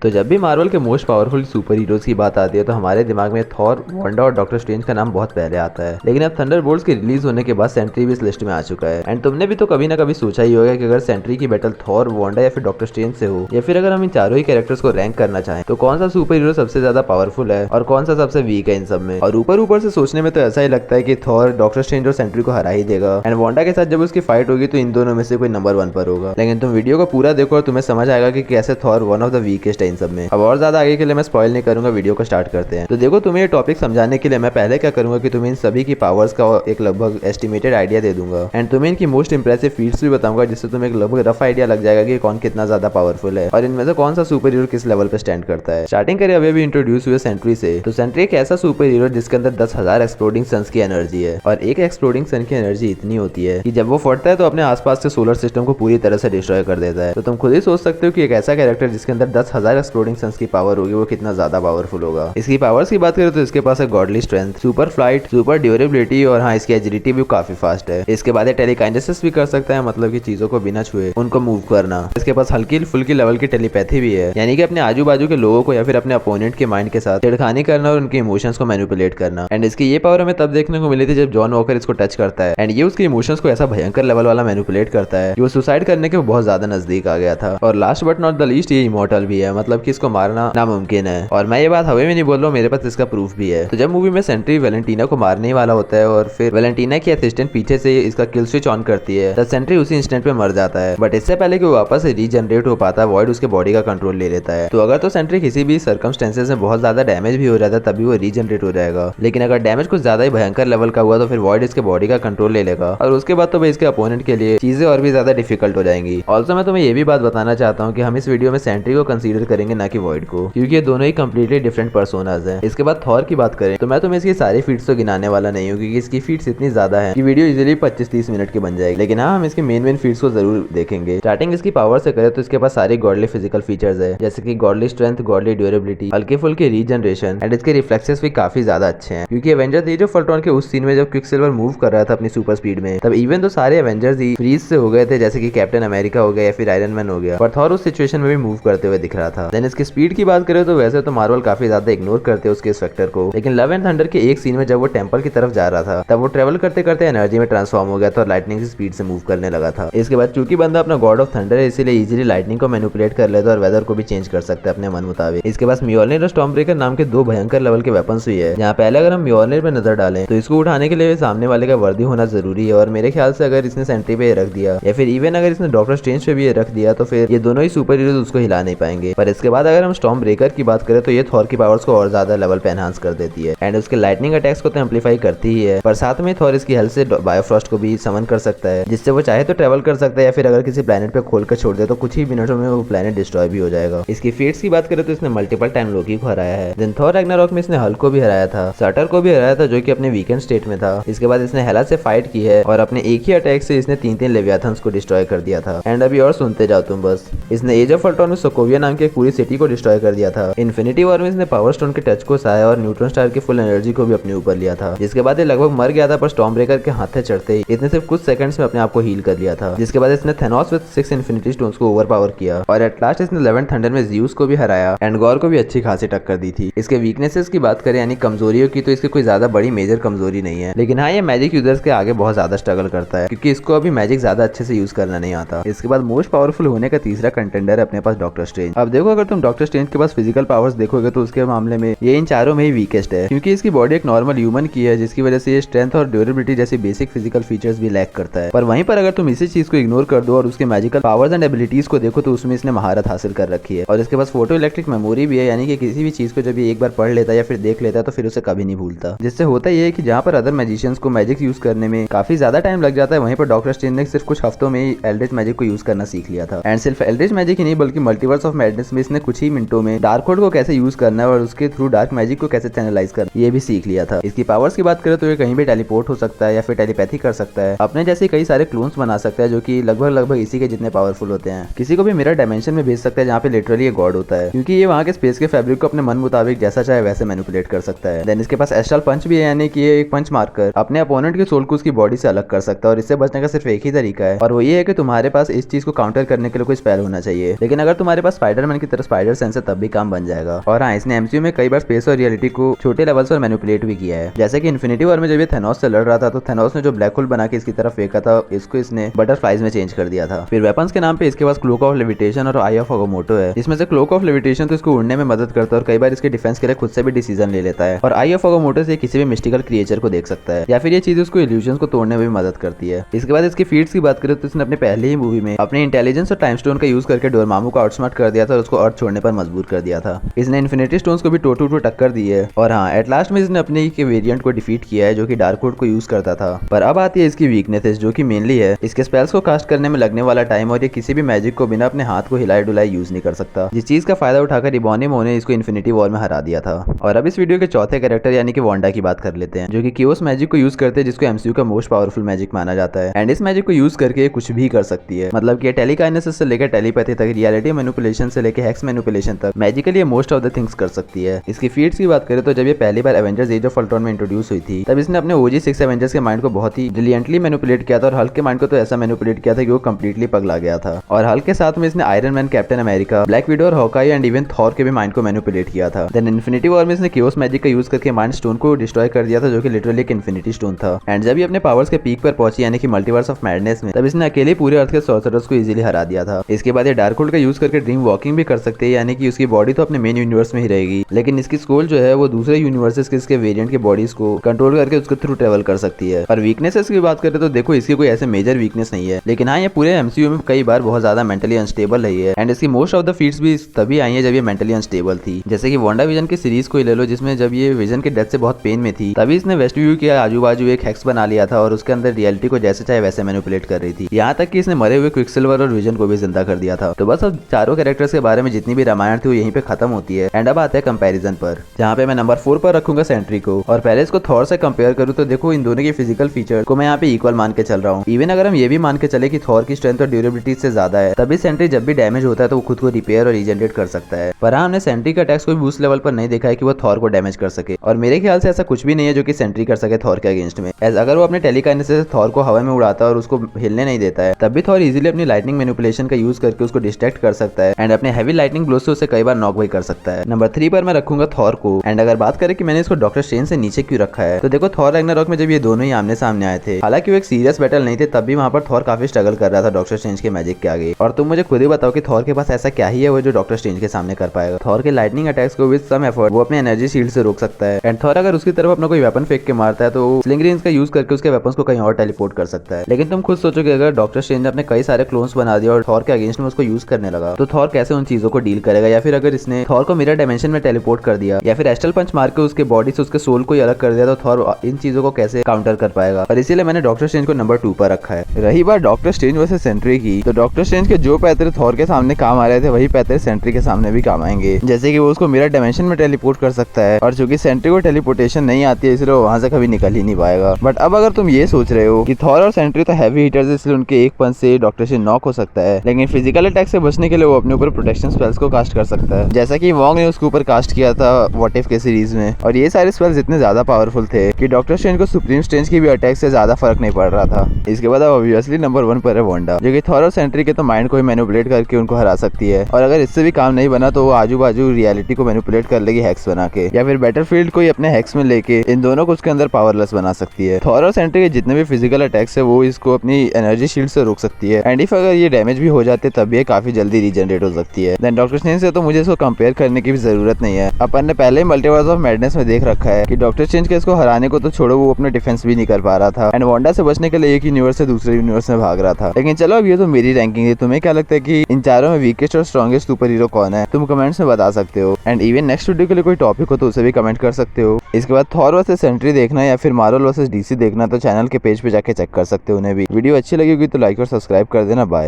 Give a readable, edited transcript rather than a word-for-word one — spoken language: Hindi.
तो जब भी मार्वल के मोस्ट पावरफुल सुपर हीरोज की बात आती है तो हमारे दिमाग में थॉर, वांडा और डॉक्टर स्ट्रेंज का नाम बहुत पहले आता है। लेकिन अब थंडरबोल्ट्स के रिलीज होने के बाद सेंट्री भी इस लिस्ट में आ चुका है। एंड तुमने भी तो कभी ना कभी सोचा ही होगा कि अगर सेंट्री की बैटल थॉर, वांडा या फिर डॉक्टर स्ट्रेंज से हो, या फिर अगर हम इन चारों ही कैरेक्टर्स को रैंक करना चाहें तो कौन सा सुपर हीरो सबसे ज्यादा पावरफुल है और कौन सा सबसे वीक है इन सब में। और ऊपर ऊपर से सोचने में तो ऐसा ही लगता है कि थॉर डॉक्टर स्ट्रेंज और सेंट्री को हरा ही देगा एंड वांडा के साथ जब उसकी फाइट होगी तो इन दोनों में से कोई नंबर 1 पर होगा। लेकिन तुम वीडियो को पूरा देखो और तुम्हें समझ आएगा कि कैसे Thor one of the weakest है इन सब में। अब और ज्यादा आगे के लिए मैं स्पॉइल नहीं करूंगा, वीडियो को स्टार्ट करते हैं। तो देखो, तुम्हें ये टॉपिक समझाने के लिए मैं पहले क्या करूंगा कि तुम्हें इन सभी की पावर्स का एक लगभग एस्टिमेटेड आइडिया दे दूंगा एंड तुम्हें इनकी मोस्ट इंप्रेसिव फीट्स भी बताऊंगा, जिससे तुम्हें एक लगभग रफ आइडिया लग जाएगा कि कौन कितना ज्यादा पावरफुल है और इनमें से कौन सा सुपर हीरो किस लेवल पे स्टैंड करता है। स्टार्टिंग करें अभी इंट्रोड्यूस हुए सेंट्री से। तो सेंट्री एक ऐसा सुपर हीरो जिसके अंदर 10,000 एक्सप्लोडिंग सन्स की एनर्जी है और एक एक्सप्लोडिंग सन की एनर्जी इतनी होती है कि जब वो फटता है तो अपने आसपास के सोलर सिस्टम को पूरी तरह से डिस्ट्रॉय कर देता है। तो तुम खुद ही सोच सकते हो कि एक ऐसा कैरेक्टर जिसके अंदर 10,000 एक्सप्लोडिंग सन्स की पावर होगी वो कितना ज्यादा पावरफुल होगा। इसकी पावर्स की बात करें तो इसके पास है godly strength, super flight, super durability और हाँ, इसकी एजिलिटी भी काफी फास्ट है। इसके बाद टेलीकाइनेसिस भी कर सकता है, मतलब कि चीजों को बिना छुए उनको मूव करना। इसके पास हल्की फुल्की लेवल की टेलीपैथी भी है, यानी कि अपने आजू बाजू के लोगों को या फिर अपने अपोनेंट के माइंड के साथ छेड़खानी करना और उनके इमोशंस को मैनिपुलेट करना। एंड इसकी ये पावर हमें तब देखने को मिली थी जब जॉन वॉकर इसको टच करता है एंड ये उसके इमोशंस को ऐसा भयंकर लेवल वाला मैनिपुलेट करता है कि वो सुसाइड करने के बहुत ज्यादा नजदीक आ गया था। और last but not the least, ये इमोर्टल भी है, मतलब कि इसको मारना नामुमकिन है। और मैं ये बात हवे में नहीं बोल रहा हूँ, मेरे पास इसका प्रूफ भी है। तो जब मूवी में सेंट्री वैलेंटीना को मारने ही वाला होता है और फिर वैलेंटीना की असिस्टेंट पीछे से इसका किल स्विच ऑन करती है तब सेंट्री उसी इंस्टेंट पे मर जाता है। बट इससे पहले कि वो वापस से रीजनरेट हो पाता है, वॉइड उसके बॉडी का कंट्रोल ले लेता है। तो अगर तो सेंट्री किसी भी सर्कमस्टेंसेस में बहुत ज्यादा डैमेज भी हो जाता है तभी वो रीजनरेट हो जाएगा, लेकिन अगर डैमेज कुछ ज्यादा ही भयंकर लेवल का हुआ तो फिर वॉइड इसके बॉडी का कंट्रोल ले लेगा और उसके बाद तो भाई इसके अपोनेंट के लिए चीजें और भी ज्यादा डिफिकल्ट हो जाएंगी। ऑल्सो मैं तुम्हें ये भी बात बताना चाहता हूँ कि हम इस वीडियो में सेंट्री को कंसीडर करेंगे ना कि वॉइड को, क्योंकि ये दोनों ही कंप्लीटली डिफरेंट पर्सोनाज हैं। इसके बाद थॉर की बात करें तो मैं तुम्हें इसकी सारी फीट्स तो गिनाने वाला नहीं हूँ क्योंकि इसकी फीट्स इतनी ज्यादा है कि वीडियो इजीली 25-30 मिनट की बन जाएगी। लेकिन हाँ, हम इसकी मेन फीट्स को जरूर देखेंगे। स्टार्टिंग इसकी पावर से करें तो इसके पास सारे गॉडली फिजिकल फीचर्स है, जैसे कि गॉडली स्ट्रेंथ, गॉडली ड्यूरेबिलिटी, हल्के फुल्के रीजनरेशन एंड इसके रिफ्लेक्सेस भी काफी ज्यादा अच्छे हैं। क्योंकि एवेंजर्स एज ऑफ अल्ट्रॉन के उस सीन में जब क्विकसिल्वर मूव कर रहा था अपनी सुपर स्पीड में, तब इवन तो सारे एवेंजर्स ही फ्रीज से हो गए थे, जैसे कि कैप्टन अमेरिका हो गया या फिर आयरन मैन हो गया, पर थॉर उस सिचुएशन में भी मूव करते हुए दिख रहा था। देन इसकी स्पीड की बात करें तो वैसे तो मार्वल काफी ज्यादा इग्नोर करते हैं उसके इस फैक्टर को, लेकिन लव एंड थंडर के एक सीन में जब वो टेंपल की तरफ जा रहा था तब वो ट्रेवल करते करते एनर्जी में ट्रांसफॉर्म हो गया था और लाइटनिंग की स्पीड से मूव करने लगा था। इसके बाद चूंकि बंदा अपना गॉड ऑफ थंडर है इसीलिए इजीली लाइटनिंग को मैनिपुलेट कर लेता है और वेदर को भी चेंज कर सकता है अपने मन मुताबिक। इसके पास म्योलनिर और स्टॉर्मब्रेकर नाम के दो भयंकर लेवल के वेपन्स हुई है, जहाँ पहले अगर हम म्योलनिर पे नजर डालें तो इसको उठाने के लिए सामने वाले का वर्दी होना जरूरी है और मेरे ख्याल से अगर इसने सेंट्री पे रख दिया या फिर इवन अगर इसने डॉक्टर स्ट्रेंज पे भी ये रख दिया तो फिर ये दोनों ही सुपर हीरोज उसको हिला नहीं पाएंगे। पर इसके बाद अगर हम स्टॉर्म ब्रेकर की बात करें तो ये थॉर की पावर्स को और ज्यादा लेवल पे एनहांस कर देती है एंड उसके लाइटनिंग अटैक्स को तो एम्पलीफाई करती ही है, पर साथ में थॉर इसकी हेल्थ से बायोफ्रॉस्ट को भी समन कर सकता है, जिससे वो चाहे तो ट्रेवल कर सकता है या फिर अगर किसी प्लेनेट पे खोल कर छोड़ दे तो कुछ ही मिनटों में वो प्लेनेट डिस्ट्रॉय भी हो जाएगा। इसकी फीट्स की बात करें तो इसने मल्टीपल टाइम लोकी को हराया है। देन थॉर रैग्नारॉक में इसने हल्क को भी हराया था, सर्टर को भी हराया था जो कि अपने वीकेंड स्टेट में था। इसके बाद इसने हेला से फाइट की है और अपने एक ही अटैक से इसने 3-3 लेवियाथन्स को डिस्ट्रॉय कर दिया था। एंड अभी और सुनते जाओ तुम बस, इसने एज ऑफ अल्ट्रॉन में सोकोविया नाम की एक पूरी सिटी को डिस्ट्रॉय कर दिया था। इन्फिनिटी वॉर में इसने पावर स्टोन के टच को सहाया और न्यूट्रॉन स्टार की फुल एनर्जी को भी अपने ऊपर लिया था, जिसके बाद ये लगभग मर गया था, पर स्टॉर्म ब्रेकर के हाथे चढ़ते ही इसने सिर्फ कुछ सेकंड्स में अपने आप को हील कर लिया था। जिसके बाद इसने थेनोस विद 6 इन्फिनिटी स्टोन्स को ओवर पावर किया और एट लास्ट इसने 11th थंडर में ज़्यूस को भी हराया एंड गॉर को भी अच्छी खासी टक्कर दी थी। इसके वीकनेसेस की बात करें यानी कमजोरियों की तो इसकी कोई ज्यादा बड़ी मेजर कमजोरी नहीं है, लेकिन हाँ, ये मैजिक यूजर्स के आगे बहुत ज्यादा स्ट्रगल करता है क्योंकि इसको अभी मैजिक ज्यादा अच्छे से यूज करना नहीं आता। इसके बाद मोस्ट पावरफुल होने का तीसरा कंटेंडर है अपने पास डॉक्टर स्ट्रेंज। अब देखो, अगर तुम डॉक्टर स्ट्रेंज के पास फिजिकल पावर्स देखोगे तो उसके मामले में ये इन चारों में ही वीकेस्ट है, क्योंकि इसकी बॉडी एक नॉर्मल ह्यूमन की है जिसकी वजह से ये स्ट्रेंथ और ड्यूरेबिलिटी जैसी बेसिक फिजिकल फीचर्स भी लैक करता है। पर वहीं पर अगर तुम इसी चीज को इग्नोर कर दो और उसके मैजिकल पावर्स एंड एबिलिटीज को देखो तो उसमें इसने महारत हासिल कर रखी है और इसके पास फोटो इलेक्ट्रिक मेमोरी भी है, यानी कि किसी भी चीज को जब ये एक बार पढ़ लेता है या फिर देख लेता है तो फिर उसे कभी नहीं भूलता। जिससे होता ये है कि जहाँ पर अदर मैजिशियंस को मैजिक यूज करने में काफी ज्यादा टाइम लग जाता है, वहीं पर डॉक्टर स्ट्रेंज ने सिर्फ कुछ हफ्तों में ही एल्ड्रिच मैजिक को यूज करना सीख लिया था। एंड सिर्फ एल्ड्रिच मैजिक ही नहीं बल्कि मल्टीवर्स ऑफ मैडनेस में इसने कुछ ही मिनटों में डार्कहोल्ड को कैसे यूज करना है और उसके थ्रू डार्क मैजिक को कैसे चैनलाइज करना ये भी सीख लिया था। इसकी पावर्स की बात करें तो ये कहीं भी टेलीपोर्ट हो सकता है या फिर टेलीपैथी कर सकता है, अपने जैसे कई सारे क्लोन्स बना सकता है जो कि लगभग इसी के जितने पावरफुल होते हैं। किसी को भी मिरर डायमेंशन में भेज सकता है जहाँ पे लिटरली ये गॉड होता है, क्योंकि ये वहाँ के स्पेस के फैब्रिक को अपने मन मुताबिक जैसा चाहे वैसे मैनिपुलेट कर सकता है। देन इसके पास एस्ट्रल पंच भी है, यानी कि ये एक पंच मारकर अपने अपोनेंट के सोल को उसकी बॉडी से अलग कर सकता है और इससे बचने का सिर्फ एक ही तरीका है और वो ये है कि तुम्हारे पास इस चीज को काउंटर करने के लिए कोई स्पेल होना चाहिए। लेकिन अगर तुम्हारे पास स्पाइडरमैन की तरह स्पाइडर सेंस है तब भी काम बन जाएगा। और हाँ, इसने एमसीयू में कई बार स्पेस और रियलिटी को छोटे लेवल्स पर मैनिपुलेट भी किया है। जैसे कि इन्फिनिटी वॉर में जब ये थेनोस से लड़ रहा था तो थेनोस ने जो ब्लैक होल बना के इसकी तरफ फेंका था, इसको इसने बटरफ्लाइज में चेंज कर दिया था। फिर वेपन्स के नाम पे इसके पास क्लोक ऑफ लेविटेशन और आई ऑफ अगोमोटो है, जिसमें से क्लोक ऑफ लेविटेशन तो इसको उड़ने में मदद करता है और कई बार इसके डिफेंस के लिए खुद से भी डिसीजन ले लेता है, और आई ऑफ अगोमोटो से किसी भी मिस्टिकल क्रिएचर को देख सकता है, या फिर ये चीज उसको इल्यूजन को तोड़ने में भी मदद करती है। इसके बाद इसकी फीट्स की बात करें तो इसने अपने पहले ही मूवी में अपने इंटेलिजेंस और टाइम स्टोन का यूज करके डोरमामू को आउटस्मार्ट कर दिया था और उसको अर्थ छोड़ने पर मजबूर कर दिया था। इसने इन्फिनिटी स्टोन्स को भी टू टू टक्कर दी है। और हाँ, एट लास्ट में इसने अपने के वेरिएंट को डिफीट किया है जो कि डार्कवुड को यूज करता था। पर अब आती है इसकी वीकनेसेस, जो कि मेनली है इसके स्पेल्स को कास्ट करने में लगने वाला टाइम, और ये किसी भी मैजिक को बिना अपने हाथ को हिलाए डुलाए यूज नहीं कर सकता, जिस चीज का फायदा उठाकर इबोनी मो ने इसको इन्फिनिटी वॉर में हरा दिया था। और अब इस वीडियो के चौथे कैरेक्टर यानी कि वांडा की बात कर लेते हैं, जो कि कियोस मैजिक को यूज करते हैं, जिसको एमसीयू का मोस्ट पावरफुल मैजिक माना जाता है। एंड इस मैजिक को यूज करके कुछ भी कर सकती है, मतलब कि टेलीकाइनेसिस से लेकर टेलीपैथी तक, रियलिटी मैनिपुलेशन से लेकर हेक्स मैनिपुलेशन तक, magically most of the things कर सकती है। इसकी फीट्स की बात करें तो जब ये पहली बार एवेंजर्स एज ऑफ अल्ट्रॉन में इंट्रोड्यूस हुई थी, तब इसने अपने ओजी 6 एवेंजर्स के माइंड को बहुत ही ब्रिलियंटली मैनिपुलेट किया था, और हल्क के माइंड को तो ऐसा मैनिपुलेट किया था कि वो कंप्लीटली पगला गया था। और हल्क के साथ में इसने iron man, captain America, black window और हॉकाई एंड इवन थॉर के भी माइंड को मैनिपुलेट किया था। देन इन्फिनिटी वॉर में इसने कियोस मैजिक का यूज करके माइंड स्टोन को डिस्ट्रॉय कर दिया था, जो कि लिटरली एक इन्फिनिटी स्टोन था। एंड जब ये अपने पावर्स के पीक पर पहुंची यानी कि मल्टीवर्स ऑफ मैडनेस में, तब इसने अकेले पूरे अर्थ के सॉर्सरर्स को इजीली हरा दिया था। इसके बाद ये डार्कवुड का यूज करके ड्रीम वॉकिंग भी कर सकते हैं, यानी कि उसकी बॉडी तो अपने मेन यूनिवर्स में ही रहेगी, लेकिन इसकी सोल जो है वो दूसरे यूनिवर्सेस के इसके वेरिएंट के बॉडीज को कंट्रोल करके उसके थ्रू ट्रेवल कर सकती है। और वीकनेसेस की बात करें तो देखो इसकी कोई ऐसे मेजर वीकनेस नहीं है, लेकिन हाँ, ये पूरे एमसीयू में कई बार बहुत ज्यादा मेंटली अनस्टेबल रही है। एंड इसकी मोस्ट ऑफ द फीट्स भी तभी आई है जब ये मेंटली अनस्टेबल थी। जैसे कि वांडा विजन की सीरीज को ही ले लो, जिसमें जब ये विजन के डेथ से बहुत पेन में थी, तभी इसने वेस्ट व्यू के आजू बाजू एक हेक्स बना लिया था और उसके अंदर रियलिटी को जैसे चाहे वैसे मैनिपुलेट कर रही थी। यहाँ तक कि इसने मरे हुए क्विकसिल्वर और विजन को भी जिंदा कर दिया था। तो बस अब चारों कैरेक्टर्स के बारे में जितनी भी रामायण थी वो यहीं पे खत्म होती है। एंड अब आते हैं कंपैरिजन पर, जहाँ पे मैं नंबर 4 पर रखूंगा सेंट्री को। और पहले इसको थॉर से कंपेयर करूँ तो देखो इन दोनों की फिजिकल फीचर को मैं यहाँ पे इक्वल मान के चल रहा हूँ। इवन अगर हम ये भी मान के चले कि थॉर की स्ट्रेंथ और ड्यूरेबिलिटी से ज्यादा है, तभी सेंट्री जब भी डैमेज होता है तो वो खुद को रिपेयर और रीजनरेट कर सकता है। पर हाँ, हमने सेंट्री का अटैक्स को भी बूस्ट लेवल पर नहीं देखा है कि वो थॉर को डैमेज कर सके, और मेरे ख्याल से ऐसा कुछ भी नहीं है जो कि सेंट्री कर सके थॉर के अगेंस्ट में। अगर वो अपने टेलीकाइनेसिस से थॉर को हवा में उड़ाता है और उसको हिलने नहीं देता है, तब भी थॉर इजीली अपनी लाइटनिंग मैनिपुलेशन का यूज करके उसको डिस्ट्रैक्ट कर सकता है, एंड अपने हैवी लाइटनिंग ब्लो से उसे कई बार नॉक भी कर सकता है। नंबर 3 पर मैं रखूंगा थॉर को। एंड अगर बात करें कि मैंने इसको डॉक्टर स्ट्रेंज से नीचे क्यों रखा है, तो देखो थॉर रैग्नारॉक में जब ये दोनों ही आमने सामने आए थे, हालांकि वो एक सीरियस बैटल नहीं थे, तब भी वहां पर थॉर काफी स्ट्रगल कर रहा था डॉक्टर स्ट्रेंज के मैजिक के आगे। और तुम मुझे खुद ही बताओ कि थॉर के पास ऐसा क्या ही है वो जो डॉक्टर स्ट्रेंज के सामने कर पाएगा। थॉर के लाइटनिंग अटैक्स को विद सम एफर्ट वो अपने एनर्जी शील्ड से रोक सकता है, एंड थॉर अगर उसकी तरफ अपना कोई वेपन फेंक के मारता है तो स्लिंग रेंज का यूज करके उसके वेपन्स को कहीं और टेलीपोर्ट कर सकता है। लेकिन तुम खुद सोचो कि अगर डॉक्टर स्ट्रेंज ने अपने कई सारे क्लोन्स बना दिया और थॉर के अगेंस्ट में उसको यूज करने लगा, तो थॉर कैसे उन चीजों को डील करेगा। या फिर अगर इसने थॉर को मिरर डायमेंशन में टेलीपोर्ट कर दिया, या फिर एस्ट्रल पंच मार के उसके बॉडी से उसके सोल को ही अलग कर दिया, तो थॉर इन चीजों को कैसे काउंटर कर पाएगा। और इसीलिए मैंने डॉक्टर स्ट्रेंज को नंबर 2 पर रखा है। रही बात डॉक्टर स्ट्रेंज वर्सेस सेंट्री की, तो डॉक्टर स्ट्रेंज के जो पैतरे थॉर के सामने काम आ रहे थे, वही पैतरे सेंट्री के सामने भी काम आएंगे। जैसे कि वो उसको मिरर डायमेंशन में टेलीपोर्ट कर सकता है, और चूंकि सेंट्री को टेलीपोर्टेशन नहीं आती है, इसलिए वो वहां से कभी निकल ही नहीं पाएगा। बट अब अगर तुम ये सोच रहे हो कि थॉर और सेंट्री तो हैवी हीटर्स, इसलिए उनके एक पंच से डॉक्टर स्ट्रेंज नॉक हो सकता है, लेकिन फिजिकल अटैक से बचने के लिए वो अपने ऊपर प्रोटेक्शन स्पेल्स को कास्ट कर सकता है, जैसा कि वॉन्ग ने उसके ऊपर कास्ट किया था व्हाट इफ के सीरीज में। और ये सारे स्पेल्स इतने ज्यादा पावरफुल थे कि डॉक्टर स्ट्रेंज को सुप्रीम स्ट्रेंज की भी अटैक से ज्यादा फर्क नहीं पड़ रहा था। इसके बाद अब ऑब्वियसली नंबर 1 पर है वांडा, जो कि थॉर और सेंट्री के तो माइंड को ही मैनिपुलेट करके उनको हरा सकती है, और अगर इससे भी काम नहीं बना तो वो आजू बाजू रियलिटी को मैनिपुलेट कर लेगी हेक्स बना के, या फिर बैटलफील्ड को ही अपने हेक्स में लेके इन दोनों को उसके अंदर पावरलेस बना सकती है। थॉर और सेंट्री के जितने भी फिजिकल अटैक्स है वो इसको अपनी एनर्जी शील्ड से रोक सकती है, एंड इफ अगर ये डैमेज भी हो जाते तब ये काफी जल्दी रीजनरेट हो सकती है। देन डॉक्टर स्ट्रेंज से तो मुझे इसको कंपेयर करने की भी जरूरत नहीं है। अपन ने पहले ही मल्टीवर्स ऑफ मैडनेस में देख रखा है कि डॉक्टर स्ट्रेंज के इसको हराने को तो छोड़ो, वो अपने डिफेंस भी नहीं कर पा रहा था, एंड वांडा से बचने के लिए एक यूनिवर्स से दूसरे यूनिवर्स में भाग रहा था। लेकिन चलो अब ये तो मेरी रैंकिंग है, तुम्हें क्या लगता है कि इन चारों में वीकेस्ट और स्ट्रॉन्गेस्ट सुपर हीरो कौन है, तुम कमेंट्स में बता सकते हो। एंड इवन नेक्स्ट वीडियो के लिए कोई टॉपिक हो तो उसे भी कमेंट कर सकते हो। इसके बाद थॉर वर्सेस सेंट्री देखना या फिर मार्वल वर्सेस डीसी देखना तो चैनल के पेज पे जाके चेक कर सकते हो उन्हें भी। वीडियो अच्छी लगी होगी तो लाइक और सब्सक्राइब कर देना। बाय।